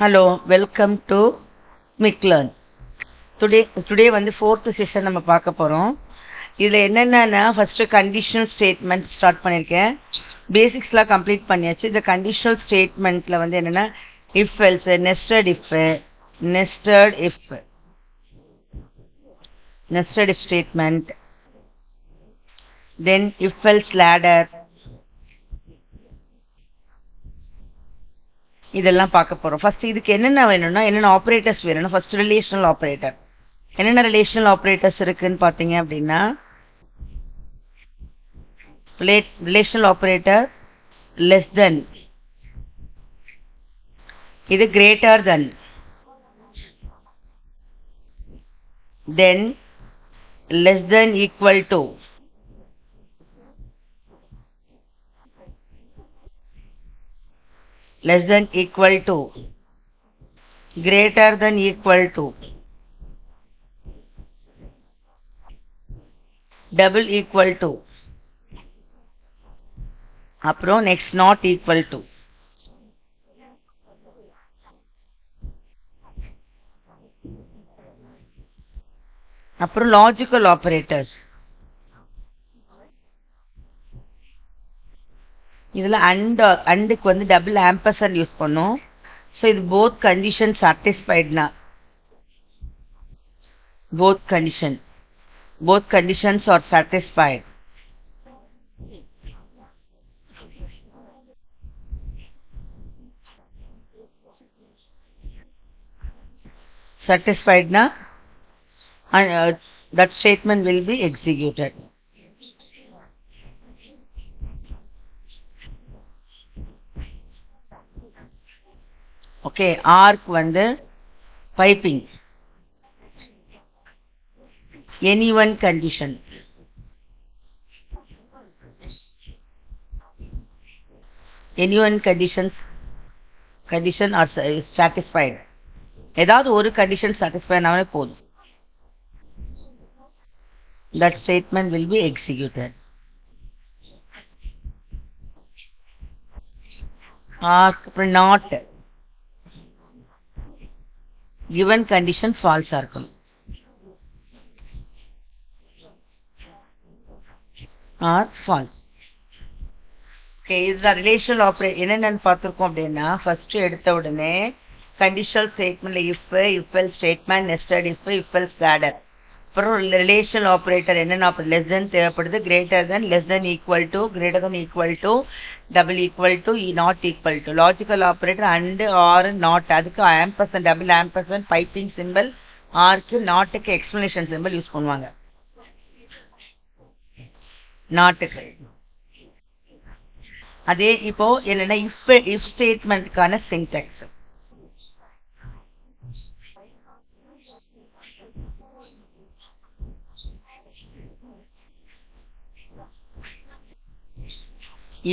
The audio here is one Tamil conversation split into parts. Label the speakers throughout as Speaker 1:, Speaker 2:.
Speaker 1: Hello, welcome to MICLearn. Today வந்து fourth session நம்ம பார்க்க போறோம். இதுல என்னன்னா first conditional statement ஸ்டார்ட் பண்ணிருக்கேன். பேசிக்ஸ்லாம் கம்ப்ளீட் பண்ணியாச்சு. இந்த conditional statementல வந்து என்னன்னா if else, nested if statement, then if else ladder, இதெல்லாம் பார்க்க போறோம். ஃபர்ஸ்ட் இதுக்கு என்னென்ன வேணும்னா என்னென்ன ஆபரேட்டர்ஸ் வேணும்னா ஃபர்ஸ்ட் ரிலேஷனல் ஆபரேட்டர். என்னென்ன ரிலேஷனல் ஆபரேட்டர்ஸ் இருக்குன்னு பாத்தீங்க அப்படின்னா ரிலேஷனல் ஆபரேட்டர் லெஸ் தென், இது greater than, then less than equal to, less than equal to, greater than equal to, double equal to, அப்புறம் next not equal to. அப்புறம் logical operators. இதுல அண்டுக்கு வந்து டபுள் ஆம்பர்சன்ட் யூஸ் பண்ணும். ஸோ இது போத் கண்டிஷன் சாட்டிஸ்ஃபைட்னா both conditions are satisfied. Satisfied na, and that statement will be executed. Okay, arc வந்து piping. Any one condition. Any one condition are satisfied. ஏதாவது ஒரு condition satisfy ஆனாலே போதும். That statement will be executed. Arc not. Given condition false இருக்கும். Or false. Okay, இதுதான் ரிலேஷனல் ஆபரேட்டர். என்னென்னு பார்த்திருக்கோம் அப்படின்னா ஃபர்ஸ்ட் எடுத்த உடனே கண்டிஷனல் ஸ்டேட்மெண்ட்ல if else statement, nested if else ladder. அப்புறம் ரிலேஷனல் ஆபரேட்டர் என்னென்ன லெஸ் தென் தேவைப்படுது, greater than, less than equal to, greater than equal to, double equal to, not equal to. Logical operator and or not, அதுக்கு ampersand, double ampersand, piping symbol, ஆர்க்கு நாட்டுக்கு எக்ஸ்பிளனேஷன் சிம்பிள் யூஸ் பண்ணுவாங்க. நாட்டுக்கு அதே இப்போ என்னன்னா if ஸ்டேட்மெண்ட்கான சின்டாக்ஸ்.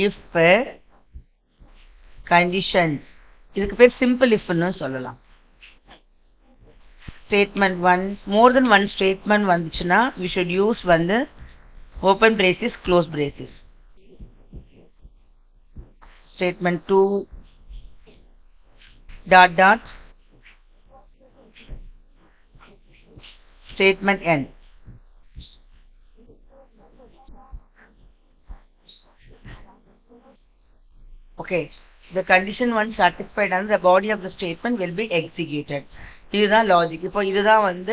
Speaker 1: if conditions, இதுக்கு பேர் சிம்பிள் இஃப்னு சொல்லலாம். ஸ்டேட்மெண்ட் ஒன், மோர் தென் ஒன் ஸ்டேட்மெண்ட் வந்துச்சுன்னா we should use வந்து open braces, close braces. Statement 2 dot dot statement n. Okay, the condition one satisfied and the body of the statement will be executed. இதுதான் லாஜிக். இப்போ இதுதான் வந்து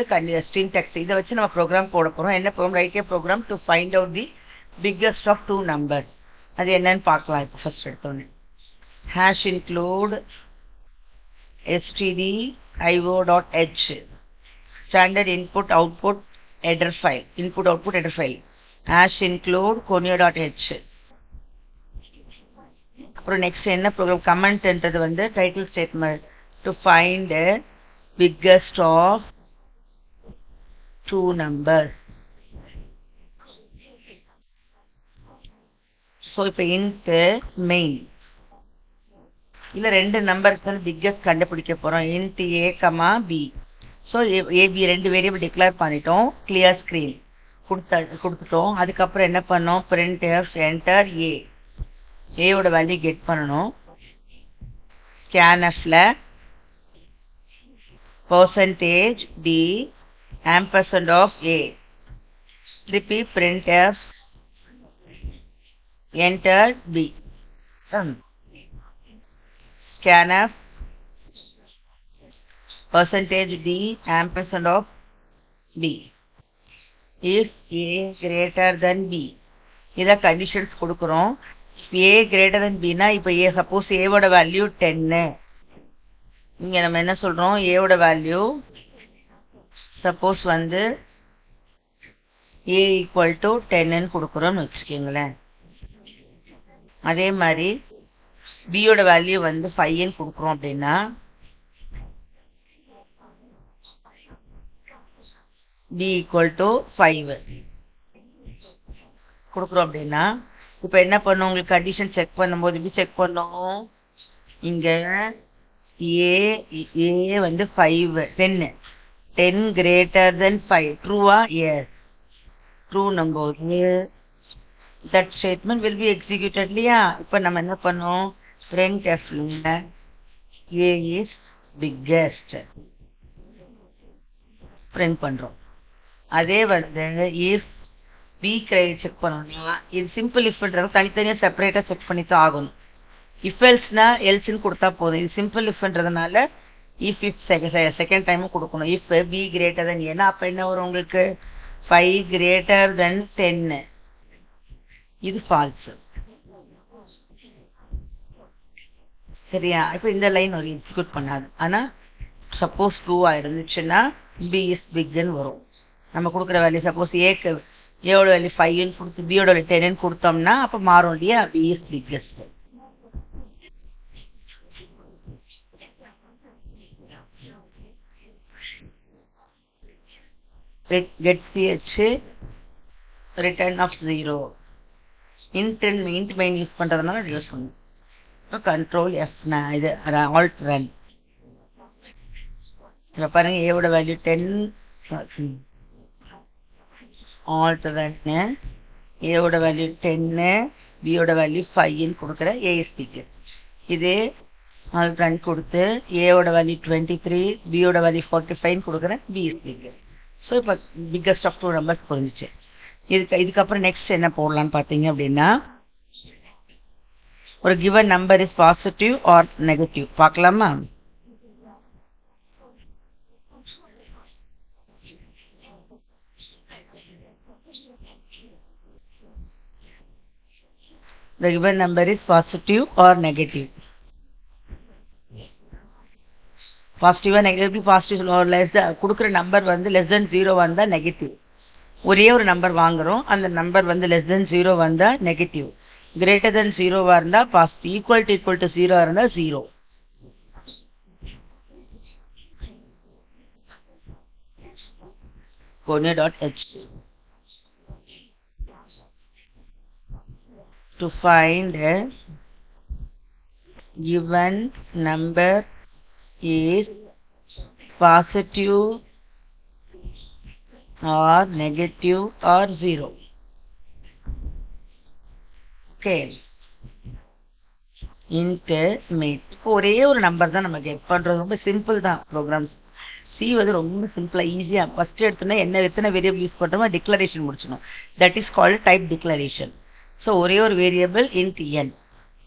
Speaker 1: சின்டாக்ஸ். இதை வச்சு நம்ம ப்ரோக்ராம் போட போறோம். என்ன program? Write a program to find out the biggest of two numbers. அது என்னன்னு பார்க்கலாம். இப்போ ஃபர்ஸ்ட் எடுத்தோன்னே hash include stdio.h standard input output header file, input output header file, hash include conio.h. அப்புறம் நெக்ஸ்ட் என்ன ப்ரோக்ராம்? கமெண்ட்ன்றது வந்து title statement to find biggest of two numbers. So இப்ப int main இல்ல ரெண்டு நம்பருக்கு பிக்கஸ்ட் கண்டுபிடிக்க போறோம். int a, b. So ab ரெண்டு வேரியபிள் டிக்ளேர் பண்ணிட்டோம். Clear screen. கொடுத்துட்டோம். அதுக்கப்புறம் என்ன பண்ணோம், printf enter a ஓட வேல்யூ கெட் பண்ணணும். scanfல %d ampersand of a, திருப்பி printf enter b, scanf %d ampersand of b if a greater than b. இத கண்டிஷன்ஸ் கொடுக்கிறோம். a greater than b னா இப்ப a சப்போஸ் a ஓட வேல்யூ 10, இங்க நம்ம என்ன சொல்றோம், a ஓட வேல்யூ சப்போஸ் வந்து a equal to 10 ன்னு கொடுக்கிறோம்னு வச்சுக்கோங்களேன். அதே மாதிரி b ஓட வேல்யூ வந்து 5 ன்னு கொடுக்கிறோம் அப்படின்னா b equal to 5 கொடுக்கிறோம் அப்படின்னா இப்ப என்ன பண்ணும், உங்களுக்கு கண்டிஷன் செக் பண்ணும்போது எப்படி செக் பண்ணும், இங்க a வந்து 5 10 greater than 5 ட்ரூவா, எஸ் ட்ரூ நம்போது that statement will be executed இல்லையா. இப்ப நம்ம என்ன பண்ணோம், printf a is biggest print பண்றோம். அதே வந்து if b செக் பண்ணோம்னா இது சிம்பிள் இஃப்ன்றது தனித்தனியா செப்பரேட்டா செக் பண்ணித்தான் ஆகணும். if elseனா elseன்னு கொடுத்தா போதும். இது சிம்பிள் இஃப்ன்றதுனால if செகண்ட் டைமும் கொடுக்கணும். if b greater than a, அப்ப என்ன வரும் உங்களுக்கு, 5 greater than 10, இது ஃபால்ஸ். சரியா, இப்ப இந்த லைன் ஒரு எக்ஸிக்யூட் பண்ணாது. ஆனா சப்போஸ் ட்ரூவா இருந்துச்சுன்னா b is big ன்னு வரும். நம்ம கொடுக்குற வேல்யூ சப்போஸ் a ஓட வேல்யூ 5 ன்னு கொடுத்து b ஓட வேல்யூ 10 ன்னு கொடுத்தோம்னா அப்ப மாறும் இல்லையா, b is biggest. get ch return of 0 int main use பண்றதுனால யூஸ் பண்ணும். கண்ட்ரோல் f இது alt run. இப்ப பாருங்க a ஓட வேல்யூ 10, alt run a ஓட வேல்யூ 10, b ஓட வேல்யூ 5 ன்னு கொடுக்கிற a is bigger. இதே alt run கொடுத்து a ஓட வேல்யூ 23, b ஓட வேல்யூ 45 ன்னு கொடுக்கிற b is bigger. ஸோ இப்போ பிக்கஸ்ட் ஆஃப் 2 நம்பர்ஸ் புரிஞ்சிச்சு. இதுக்கப்புறம் நெக்ஸ்ட் என்ன போடலான்னு பார்த்தீங்க அப்படின்னா, ஒரு given number is positive or negative பார்க்கலாமா. The given number is positive or negative. பாசிட்டிவா நெகட்டிவ், பாசிட்டிவ் கொடுக்குற நம்பர் வந்து லெஸ் தென் 0 வந்தா நெகட்டிவ். ஒரே ஒரு நம்பர் வாங்குறோம், அந்த நம்பர் வந்து லெஸ் தென் 0 வந்தா நெகட்டிவ். கிரேட்டர் தென் 0வா இருந்தா பாசிட்டிவ். ஈக்குவல் டு 0 இருந்தா 0. Conio.h to find a given number is positive or negative or 0. Okay, int mate. ஒரே ஒரு நம்பர் தான் நம்ம கெட் பண்றது. ரொம்ப சிம்பிள் தான் ப்ரோக்ராம். சி வந்து ரொம்ப சிம்பிளா ஈஸியா ஃபர்ஸ்ட் எடுத்தோன்னா என்ன எத்தனை வேரியபிள் யூஸ் பண்றோமோ டிக்ளரேஷன் முடிச்சணும். That is called type declaration. So ஒரே ஒரு variable int n.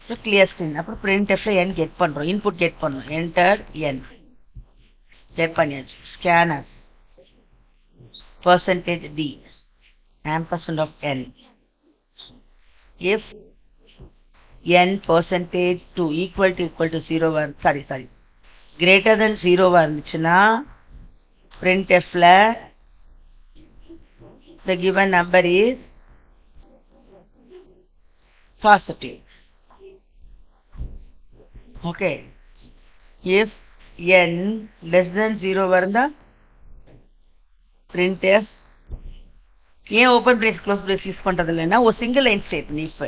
Speaker 1: So clear screen. அப்புறம் printfல n கெட் பண்றோம், இன்புட் கெட் பண்ணோம். enter n கெட் பண்ணியாச்சு. scanf %d ampersand of n. if n %2 equal to 0 sorry greater than 0 இருந்துச்சுன்னா printfல the given number is positive. Okay, if n less than 0 இருந்தா printf ஏன் open brace close brace use பண்றது இல்லைன்னா ஒரு சிங்கிள் லைன் ஸ்டேட்மெண்ட். if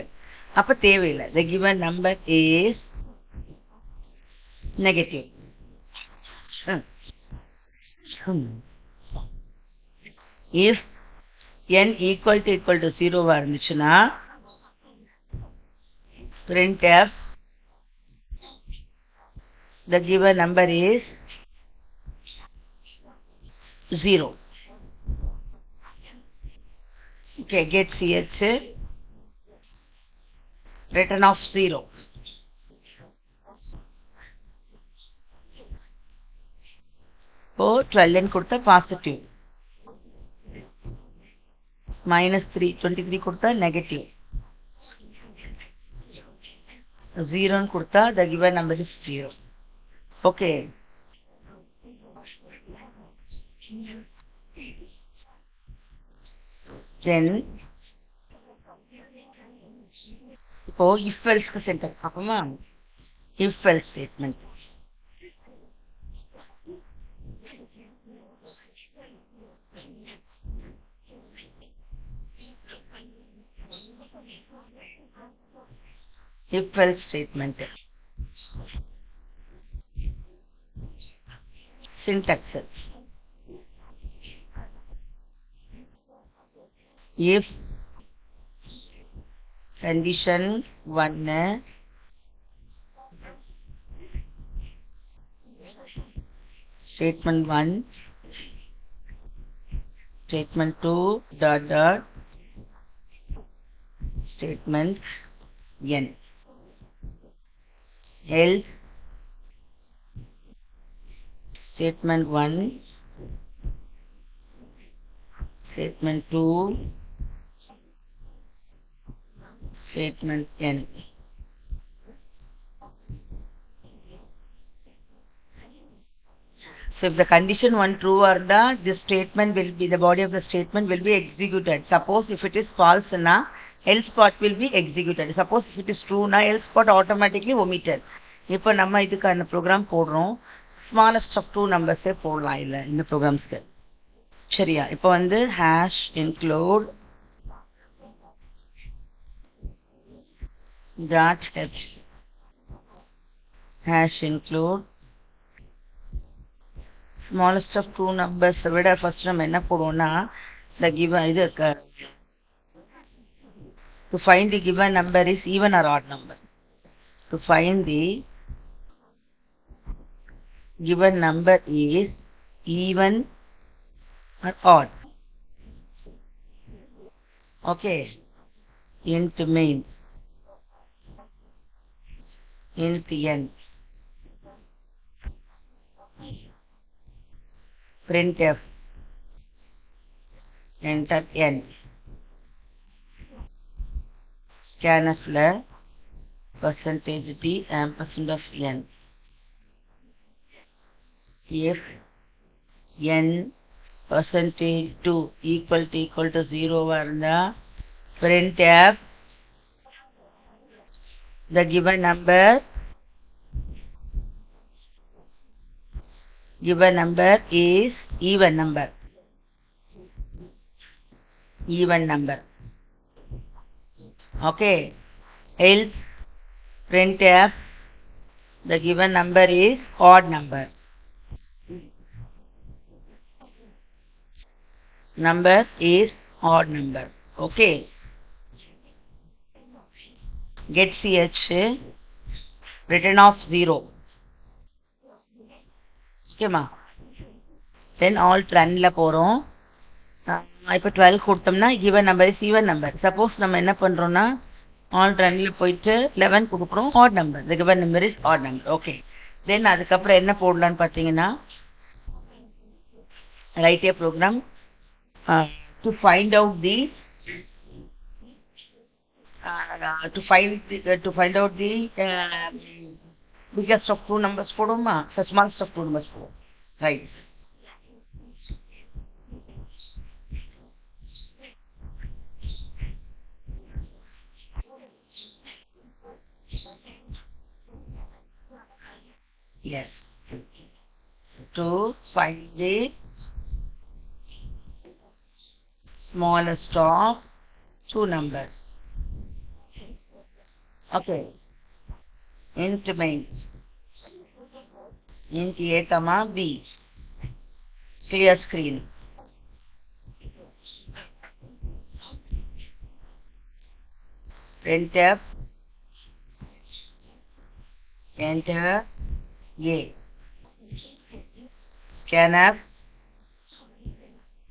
Speaker 1: அப்ப தேவையில்லை. the given number is negative. if n equal to 0 இருந்துச்சுன்னா printf the given number is 0. Okay, get ch return of 0. Oh, 12 கொடுத்தா positive. Minus 3, 23 கொடுத்தா negative. 0 கொடுத்தா the given number is 0. Okay. Then இப்போ if else க்கு syntax பார்ப்போமா? if else statement. if else statement. Syntax. If condition 1 statement 1 statement 2 dot statement n else statement 1 statement 2 statement n. So if the condition 1 true or this statement will be, the body of the statement will be executed. Suppose if it is false na, else part will be executed. Suppose if it is true na, else part automatically omitted. இப்போ நம்ம இதுக்கான program போடுறோம். Smallest of two numbers போடலாம் இல்ல இந்த programs-க்கு. சரியா? இப்போ வந்து hash include dot h hash include smallest of two numbers விட first நம்ம என்ன போடுவோம்னா the given இது to find the given number is even or odd number. To find the given number is even or odd. Okay. Int main int n printf enter n scanf percentage d ampersand of n. If n percentage 2 equal to 0 varna printf the given number is even number. Okay. Else printf the given number is odd number. Number is odd number. Okay. Get ch return of 0. Okay ma. Then alt run la போறோம். இப்போ 12 கொடுத்தோம்னா given number is even number. Suppose நம்ம என்ன பண்றோம்னா alt run ல போயிட்டு 11 கொடுக்குறோம் odd number. The given number is odd number. Okay. Then அதுக்கப்புறம் என்ன போடலாம்னு பாத்தீங்கன்னா write a program to find out the biggest of two numbers போடுமா the smallest of two numbers போடும். Right. Yes. To find the smallest of two numbers. Okay. Int main int a comma b clear screen printf enter a scanf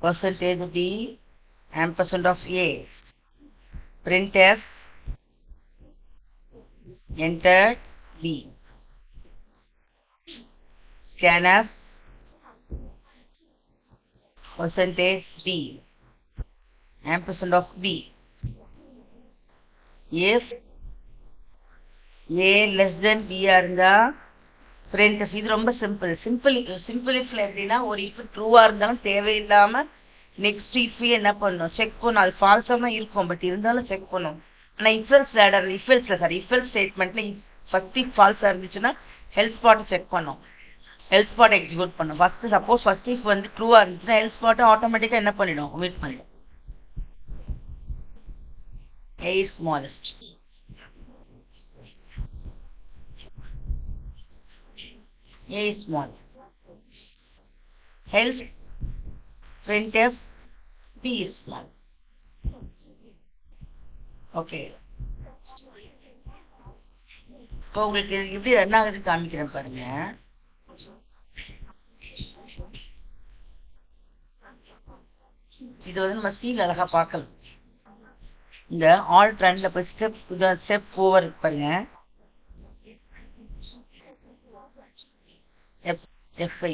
Speaker 1: percentage d ampersand of a printf enter b scanf percentage b ampersand of b if a less than b இருந்தா printf இது ரொம்ப சிம்பிளிஃபை எப்படின்னா ஒரு if ட்ரூவா இருந்தாலும் தேவையில்லாம நெக்ஸ்ட் if என்ன பண்ணும் செக் பண்ணும் அது ஃபால்ஸா தான் இருக்கும் பட் இருந்தாலும் செக் பண்ணும் ஆனா if else ஸ்டேட்மெண்ட்ல ஃபர்ஸ்ட் if ஃபால்ஸா இருந்துச்சுன்னா ஹெல்த் ஸ்பாட் செக் பண்ணும் ஹெல்த் ஸ்பாட் எக்ஸிக்யூட் பண்ணும் ஃபர்ஸ்ட் if வந்து ட்ரூவா இருந்துச்சுன்னா ஹெல்த் ஸ்பாட் ஆட்டோமேட்டிக்கா என்ன பண்ணிடும் omit பண்ணிடும் a is smallest a is small health printf b is small okay இப்போ உங்களுக்கு எப்படி ரன் ஆகுது காமிக்கிறேன் பாருங்க இது வந்து நம்ம ஸ்கீல் அழகா பார்க்கலாம் இந்த ஆல்ட் ரன்ல போய் ஸ்டெப் ஓவர் பாருங்க F5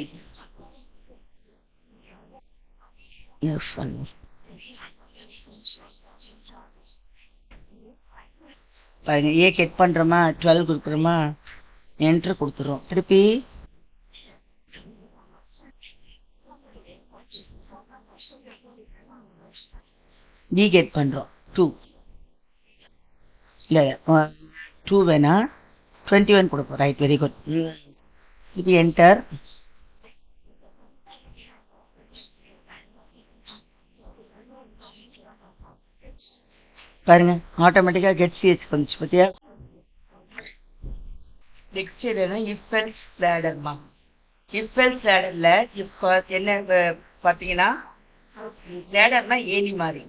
Speaker 1: F1 பாருங்க ஏ கெட் பண்றோமா 12 கொடுக்குறோமா என்டர் கொடுத்துறோம் திருப்பி பி கெட் பண்றோம் 2 இல்ல 2 வேணா 21 கொடுப்போம் ரைட் வெரி குட் திருப்பி என்டர் பாருங்க ஆட்டோமேட்டிக்கா கெட் சிஹெச் வந்துச்சு பத்தியா நெக்ஸ்ட் என்ன if else ladderமா if else ladderல என்ன பாத்தீங்கன்னா ladderனா ஏணி மாதிரி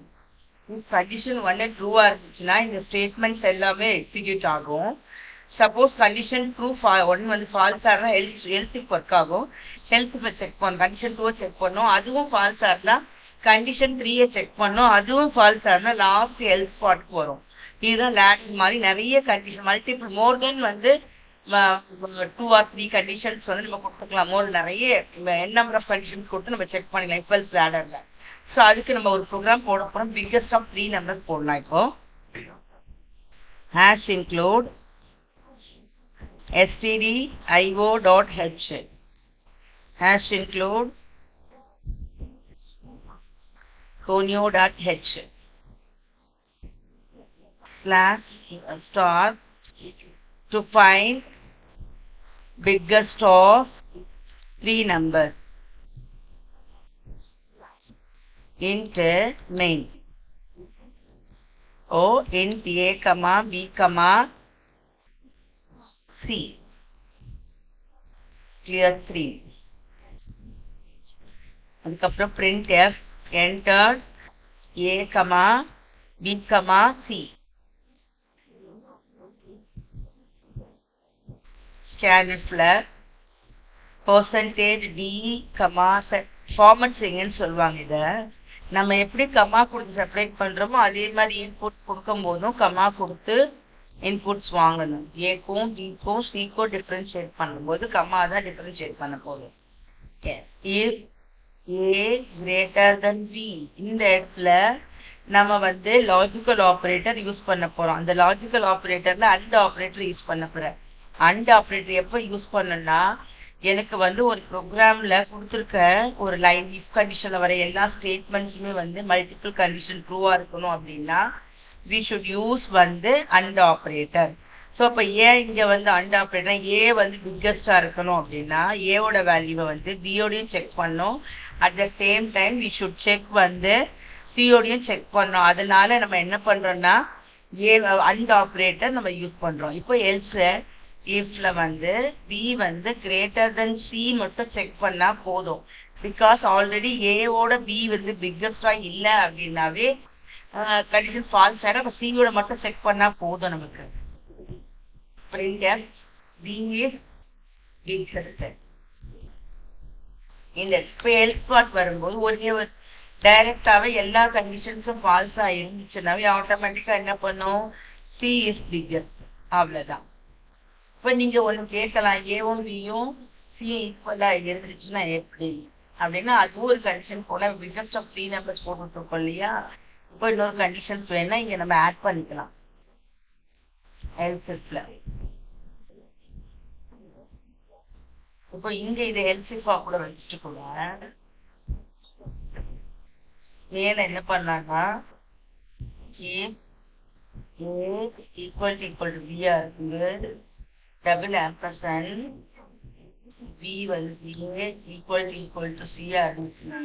Speaker 1: கண்டிஷன் 1 ட்ரூவா இருந்துச்சுன்னா இந்த ஸ்டேட்மெண்ட்ஸ் எல்லாமே எக்ஸிக்யூட் ஆகும் சப்போஸ் கண்டிஷன் 1 வந்து ஃபால்ஸா இருந்தா ஹெல்த்துக்கு ஒர்க் ஆகும் ஹெல்த் செக் பண்ணும் கண்டிஷன் 2 செக் பண்ணும் அதுவும் ஃபால்ஸா இருந்தா கண்டிஷன் 3 செக் பண்ணும் அதுவும் ஃபால்ஸா இருந்தா லாஸ்ட் ஹெல்த் ஸ்பாட்க்கு வரும் இதுதான் லேடர் மாதிரி நிறைய கண்டிஷன் மல்டிபிள் மோர் தென் வந்து 2 or 3 கண்டிஷன்ஸ் வந்து நம்ம கொடுத்துக்கலாம் மோர் நிறைய நம்பர் ஆஃப் கண்டிஷன்ஸ் கொடுத்து நம்ம செக் பண்ணிக்கலாம் if else ladderல ஸோ அதுக்கு நம்ம ஒரு ப்ரோக்ராம் போட போறோம் பிக்கஸ்ட் ஆஃப் 3 நம்பர்ஸ் போடலாம் இப்போ hash include stdio.h hash include conio.h /star to find biggest of 3 numbers int main int a comma b comma c clear 3 அதுக்கப்புறம் printf entered a comma b comma c scanfல percentage d comma format செய்யுங்கன்னு சொல்லுவாங்க இத நம்ம எப்படி கமா கொடுத்து செப்பரேட் பண்றோமோ அதே மாதிரி இன்புட் கொடுக்கும் போதும் கமா கொடுத்து இன்புட்ஸ் வாங்கணும் ஏக்கும் பிக்கும் சிக்கும் டிஃபரன்ஷியேட் பண்ணும்போது கமா தான் டிஃபரன்ஷியேட் பண்ண போதும் if a greater than b இந்த இடத்துல நம்ம வந்து லாஜிக்கல் ஆபரேட்டர் யூஸ் பண்ண போறோம் அந்த லாஜிக்கல் ஆபரேட்டர்ல AND ஆபரேட்டர் யூஸ் பண்ண போறேன் AND ஆபரேட்டர் எப்ப யூஸ் பண்ணனா எனக்கு வந்து ஒரு ப்ரோக்ராம்ல கொடுத்திருக்க ஒரு லைன் இஃப் கண்டிஷன்ல வர எல்லா ஸ்டேட்மெண்ட்ஸுமே வந்து மல்டிபிள் கண்டிஷன் ட்ரூவா இருக்கணும் அப்படின்னா we should use வந்து AND ஆபரேட்டர் ஸோ அப்ப ஏன் இங்க வந்து AND ஆபரேட்டர் ஏ வந்து பிக்கஸ்டா இருக்கணும் அப்படின்னா ஏவோட வேல்யூவை வந்து பியோடையும் செக் பண்ணும் at the same time we should check வந்து சியோடையும் செக் பண்ணோம் அதனால நம்ம என்ன பண்றோம்னா ஏ AND ஆபரேட்டர் நம்ம யூஸ் பண்றோம் இப்போ எல்ஸ் ifல வந்து b வந்து கிரேட்டர் தென் c மட்டும் செக் பண்ணா போதும் பிகாஸ் ஆல்ரெடி a ஓட b வந்து பிக்கஸ்டா இல்ல அப்படின்னாவே கண்டிஷன் ஃபால்ஸ் ஆயிடும். அப்ப சியோட மட்டும் செக் பண்ணா போதும் நமக்கு. printf b is existed. இந்த எல்ஸ் பார்ட் வரும்போது ஒரே ஒரு டைரக்டாவே எல்லா கண்டிஷன்ஸும் ஃபால்ஸா இருந்துச்சுன்னாவே ஆட்டோமேட்டிக்கா என்ன பண்ணும், சி இஸ் பிக்கஸ்ட். அவ்வளவுதான். இப்ப நீங்க ஒண்ணு கேட்கலாம், ஏவும் பியும் சி ஈக்குவலா இருந்துச்சுன்னா எப்படி அப்படின்னா, அது ஒரு கண்டிஷன் போல பிக்கஸ்ட் ஆஃப் 3 நம்பர்ஸ் போட்டுட்டு இருக்கோம் இல்லையா. இப்போ இன்னொரு கண்டிஷன்ஸ் வேணா இங்க நம்ம ஆட் பண்ணிக்கலாம் எல்சிஃப்ல. இப்போ இங்க இது எல்சிஃபா கூட வச்சுட்டு கூட மேல என்ன பண்ணலாம்னா, ஈக்குவல் டு பியா இருக்கு, டபுள் ஆம்பர்சன்ட் b வந்து ஈக்குவல் டு சியா இருந்துச்சுன்னா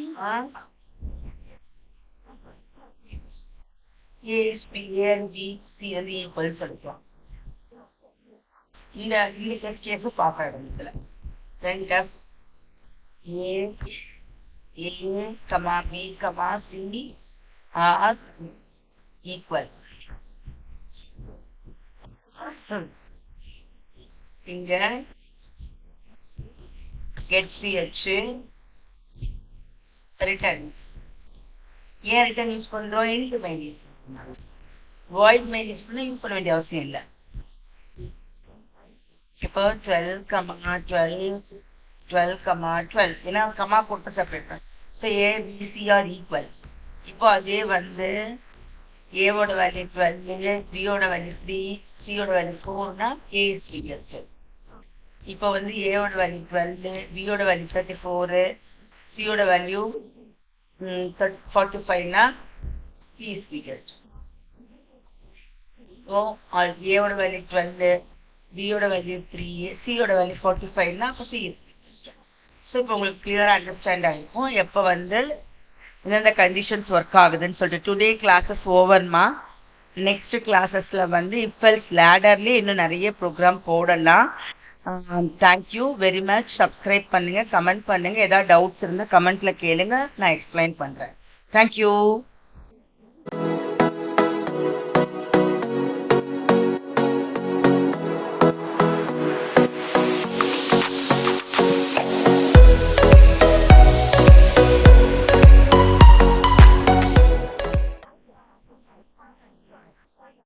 Speaker 1: a is b and b c வந்து ஈக்குவல் சொல்லிக்கலாம். இந்த டெஸ்ட் கேஸ் பார்க்கணும். இதுல printf a comma b comma c are equal. இங்க get ch return. ஏன் ரிட்டர்ன் யூஸ் பண்றோம், இன்டு மெயின் யூஸ் பண்ணணும். வாய்ட் மெயின் யூஸ் பண்ண யூஸ் பண்ண வேண்டிய அவசியம் இல்லை. இப்போ 12, 12 ஏன்னா கமா போட்டு செப்பரேட் பண்ண. ஸோ ஏ பிசி ஆர் ஈக்குவல். இப்போ அதே வந்து ஏவோட வேல்யூ 12, பியோட வேல்யூ 3, சியோட வேல்யூ 4னா ஏ இஸ் பிக்கஸ்ட். இப்போ வந்து ஏவோட வேல்யூ 12, பியோட வேல்யூ 34, சியோட வேல்யூ 45னா சி இஸ் பிக்கஸ்ட். ஸோ ஏவோட வேல்யூ 12, பியோட வேல்யூ 3, சியோட வேல்யூ 45னா அப்போ சி இஸ் பிக்கஸ்ட். ஸோ இப்போ உங்களுக்கு கிளியரா அண்டர்ஸ்டாண்ட் ஆகிருக்கும் எப்போ வந்து எந்தெந்த கண்டிஷன்ஸ் ஒர்க் ஆகுதுன்னு சொல்லிட்டு. டுடே கிளாஸஸ் ஓவர்மா. நெக்ஸ்ட் கிளாஸஸ்ல வந்து இஃபெல்ஸ் லேடர்லேயே இன்னும் நிறைய ப்ரோக்ராம் போடலாம். Thank you very much. சப்ஸ்கிரைப் பண்ணுங்க, கமெண்ட் பண்ணுங்க. ஏதாவது டவுட்ஸ் இருந்தால் கமெண்ட்ல கேளுங்க, நான் எக்ஸ்பிளைன் பண்றேன். தேங்க்யூ.